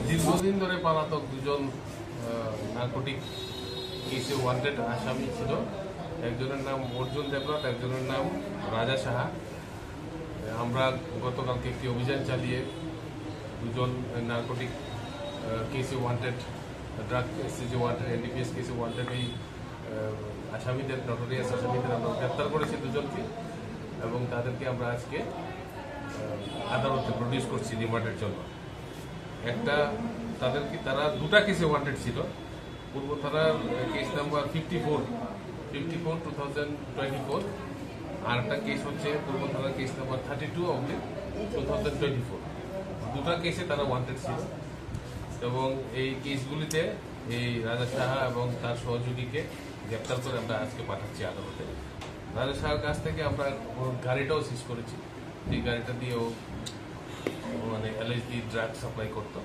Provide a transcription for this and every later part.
দীর্ঘদিন ধরে পলাতক দুজন নার্কোটিক কেসে ওয়ান্টেড আসামি ছিল। একজনের নাম অর্জুন দেবনাথ, একজনের নাম রাজা সাহা। আমরা গতকালকে একটি অভিযান চালিয়ে দুজন নার্কোটিক কেসে ওয়ান্টেড, ড্রাগ কেসে ওয়ান্টেড, এনডিপিএস কেসে ওয়ান্টেড এই আসামিদের, নটোরিয়াস আসামিদের আমরা গ্রেপ্তার করেছি দুজনকে, এবং তাদেরকে আমরা আজকে আদালতে প্রডিউস করছি রিমান্ডের জন্য। তারা দুটা কেসে ওয়ান্টেড ছিল। পূর্ব থানার কেস নাম্বার 54/2024, আর একটা কেস হচ্ছে পূর্ব থানার কেস নাম্বার 32/2024। দুটা কেসে তারা ওয়ান্টেড ছিল, এবং এই কেসগুলিতে এই রাজা সাহা এবং তার সহযোগীকে গ্রেপ্তার করে আমরা আজকে পাঠাচ্ছি আদালতে। রাজা সাহার কাছ থেকে আমরা গাড়িটাও সিজ করেছি, এই গাড়িটা দিয়েও মানে এলএসডি ড্রাগ সাপ্লাই করতো।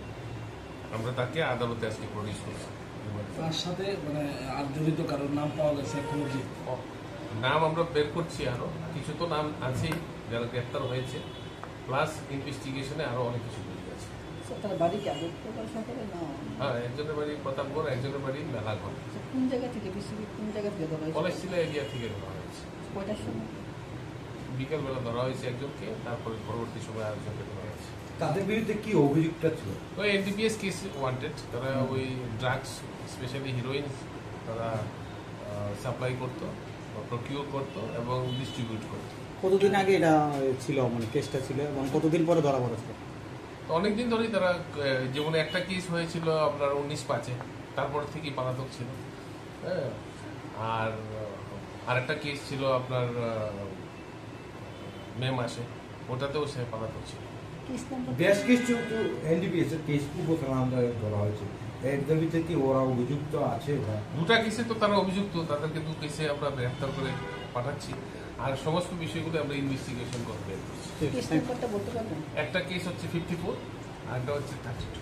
আমরা তাকে আদালতে আজকে প্রডিউস করছি। তার সাথে মানে আর জড়িত কারোর নাম পাওয়া গেছে? এখনো কি নাম আমরা বের করছি, আরো কিছু তো নাম আছেই যারা গ্রেপ্তার হয়েছে, প্লাস ইনভেস্টিগেশনে আরো অনেক কিছু বেরিয়ে গেছে। হ্যাঁ, একজনের বাড়ি প্রতাপগড়, একজনের বাড়ি মেলাঘর। কোন জায়গা থেকে ধরা হয়েছে? কলেজশিলা এরিয়া থেকে ধরা হয়েছে। কয়টার সময়? বিকেলবেলা ধরা হয়েছে একজনকে, তারপরে পরবর্তী সময় আরেকজনকে ধরা হয়েছে। তাদের বিরুদ্ধে কি অভিযোগটা ছিল? ওই এনডিপিএস কেস ওয়ান্টেড। তারা ওই ড্রাগস, স্পেশালি হিরোইন, তারা সাপ্লাই করতো, প্রকিউর করতো এবং ডিস্ট্রিবিউট করতো। কতদিন আগে এটা ছিল, মানে কেসটা ছিল, এবং কতদিন পরে ধরা পড়েছিল? অনেকদিন ধরেই তারা, যেমন একটা কেস হয়েছিল আপনার 19/5-এ, তারপর থেকেই পলাতক ছিল। হ্যাঁ, আর আরেকটা কেস ছিল আপনার মে মাসে, ওটাতেও সে পলাতক ছিল। বেশ কিছু এনডিপিএস এর কেস পূর্ব থানা ধরা হয়েছে, এদের ভিতরে কি ওরা অভিযুক্ত আছে? দুটা কেসে তো তারা অভিযুক্ত, তাদেরকে দু কেসে আমরা গ্রেফতার করে পাঠাচ্ছি, আর সমস্ত বিষয়গুলো আমরা ইনভেস্টিগেশন করে বের করছি। কেস নাম্বারটা বলতে পারবেন? একটা কেস হচ্ছে 54, আর একটা হচ্ছে 32।